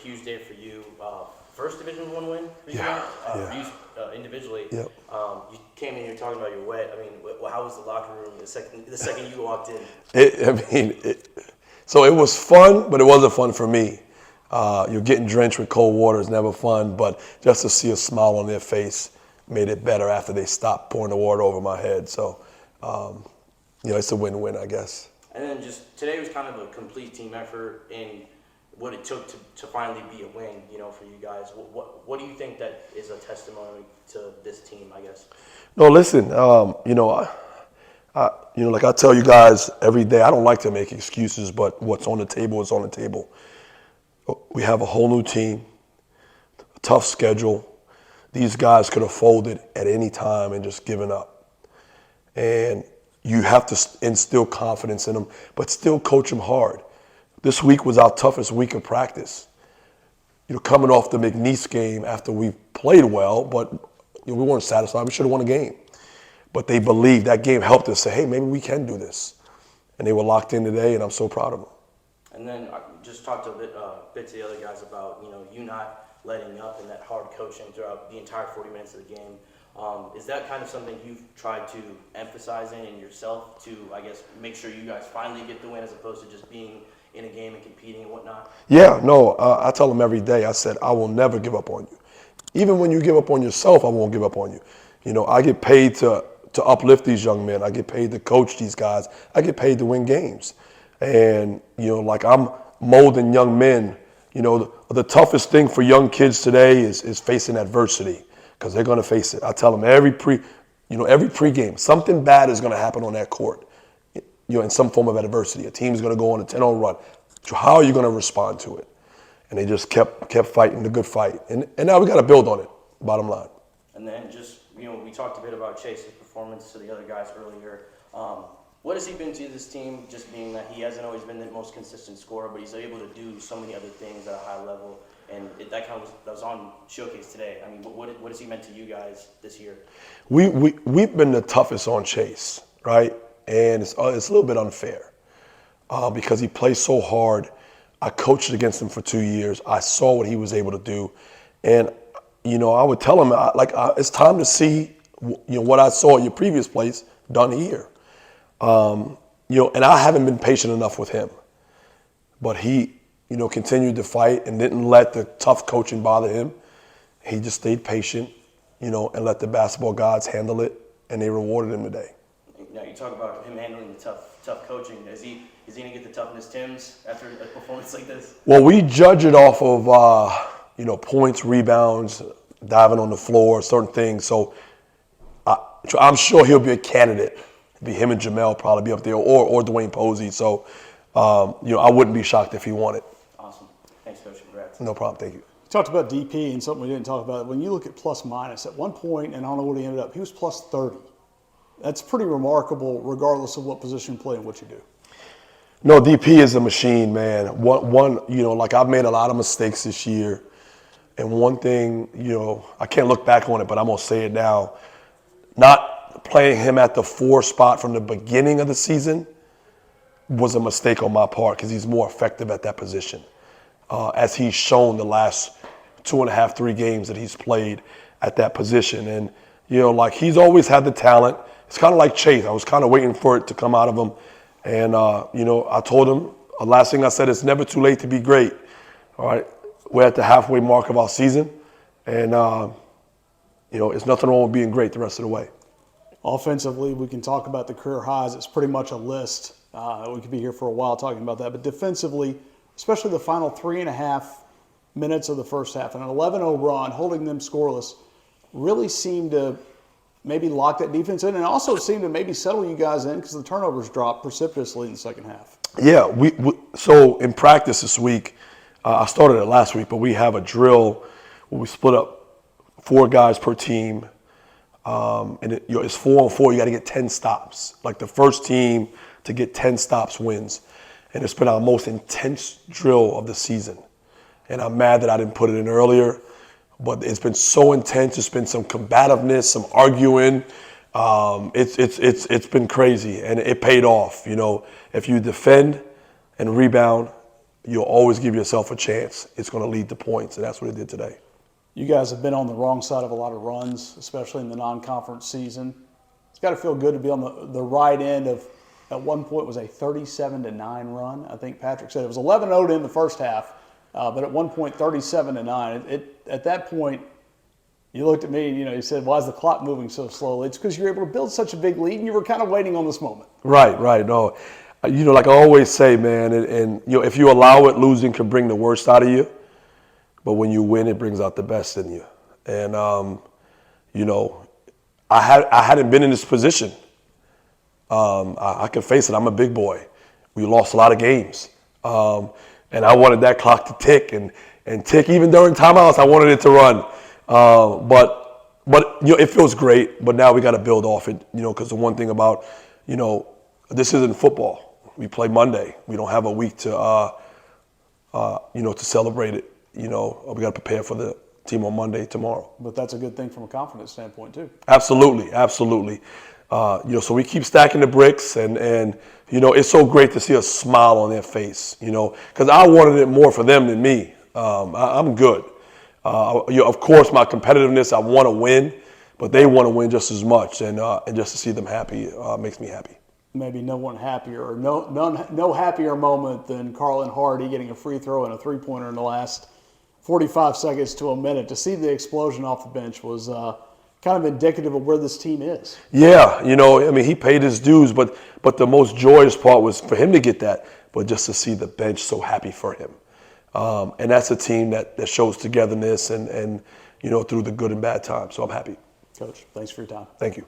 huge day for you. First Division I win for you Yeah, for you individually. Yep. You came in, you're talking about you're wet. I mean, how was the locker room the second you walked in? So it was fun, but it wasn't fun for me. You're getting drenched with cold water is never fun, but just to see a smile on their face made it better after they stopped pouring the water over my head. So, it's a win-win, I guess. And then just today was kind of a complete team effort in what it took to finally be a win, for you guys. What do you think that is a testimony to this team, I guess? No, listen, like I tell you guys every day, I don't like to make excuses, but what's on the table is on the table. We have a whole new team, a tough schedule. These guys could have folded at any time and just given up. And you have to instill confidence in them, but still coach them hard. This week was our toughest week of practice. Coming off the McNeese game after we played well, but we weren't satisfied. We should have won a game. But they believed that game helped us say, hey, maybe we can do this. And they were locked in today, and I'm so proud of them. And then I just talked a bit to the other guys about, you not letting up and that hard coaching throughout the entire 40 minutes of the game. Is that kind of something you've tried to emphasize in yourself to, I guess, make sure you guys finally get the win as opposed to just being in a game and competing and whatnot? Yeah, no, I tell them every day, I said, I will never give up on you. Even when you give up on yourself, I won't give up on you. I get paid to uplift these young men. I get paid to coach these guys. I get paid to win games. And, like I'm molding young men. The toughest thing for young kids today is facing adversity because they're going to face it. I tell them every pregame, something bad is going to happen on that court, in some form of adversity. A team's going to go on a 10-0 run. So how are you going to respond to it? And they just kept fighting the good fight. And now we got to build on it, bottom line. And then just, we talked a bit about Chase's performance to the other guys earlier. What has he been to this team, just being that he hasn't always been the most consistent scorer, but he's able to do so many other things at a high level, and that was on showcase today. I mean, what has he meant to you guys this year? We've been the toughest on Chase, right? And it's a little bit unfair because he plays so hard. I coached against him for 2 years. I saw what he was able to do, and I would tell him it's time to see what I saw at your previous place done here. And I haven't been patient enough with him, but he, continued to fight and didn't let the tough coaching bother him. He just stayed patient, and let the basketball gods handle it, and they rewarded him today. Now you talk about him handling the tough coaching. Is he gonna get the toughness Tims after a performance like this? Well, we judge it off of points, rebounds, diving on the floor, certain things. So I'm sure he'll be a candidate. Be him and Jamel probably be up there, or Dwayne Posey. So, I wouldn't be shocked if he won it. Awesome. Thanks, Coach. Congrats. No problem. Thank you. You talked about DP and something we didn't talk about. When you look at plus minus, at one point, and I don't know what he ended up, he was plus 30. That's pretty remarkable, regardless of what position you play and what you do. No, DP is a machine, man. I've made a lot of mistakes this year, and one thing, I can't look back on it, but I'm gonna say it now. Not playing him at the 4 spot from the beginning of the season was a mistake on my part because he's more effective at that position, as he's shown the last 2.5, 3 games that he's played at that position. And, he's always had the talent. It's kind of like Chase. I was kind of waiting for it to come out of him. And, I told him, the last thing I said, it's never too late to be great. All right, we're at the halfway mark of our season. And, it's nothing wrong with being great the rest of the way. Offensively, we can talk about the career highs. It's pretty much a list. We could be here for a while talking about that. But defensively, especially the final 3.5 minutes of the first half, and an 11-0 run, holding them scoreless, really seemed to maybe lock that defense in, and also seemed to maybe settle you guys in because the turnovers dropped precipitously in the second half. Yeah, so in practice this week, I started it last week, but we have a drill where we split up 4 guys per team. And it's 4-on-4. You got to get 10 stops. Like the first team to get 10 stops wins. And it's been our most intense drill of the season. And I'm mad that I didn't put it in earlier. But it's been so intense. It's been some combativeness, some arguing. It's been crazy, and it paid off. If you defend and rebound, you'll always give yourself a chance. It's going to lead to points, and that's what it did today. You guys have been on the wrong side of a lot of runs, especially in the non-conference season. It's got to feel good to be on the right end of, at one point, it was a 37-9 run. I think Patrick said it was 11-0 in the first half, but at one point, 37-9. At that point, you looked at me and you said, "Why is the clock moving so slowly?" It's because you're able to build such a big lead, and you were kind of waiting on this moment. Right. No, like I always say, man, and if you allow it, losing can bring the worst out of you, but when you win, it brings out the best in you. And I hadn't been in this position. I can face it. I'm a big boy. We lost a lot of games, and I wanted that clock to tick and tick. Even during timeouts, I wanted it to run. But it feels great. But now we got to build off it. Because the one thing about this isn't football. We play Monday. We don't have a week to to celebrate it. We got to prepare for the team on Monday tomorrow. But that's a good thing from a confidence standpoint too. Absolutely. So we keep stacking the bricks, and it's so great to see a smile on their face. Because I wanted it more for them than me. I'm good. Of course, my competitiveness, I want to win, but they want to win just as much, and just to see them happy makes me happy. Maybe no one happier, or no happier moment than Carlin Hardy getting a free throw and a three-pointer in the last 45 seconds to a minute. To see the explosion off the bench was kind of indicative of where this team is. Yeah, he paid his dues, but the most joyous part was for him to get that, but just to see the bench so happy for him. And that's a team that shows togetherness and through the good and bad times. So I'm happy. Coach, thanks for your time. Thank you.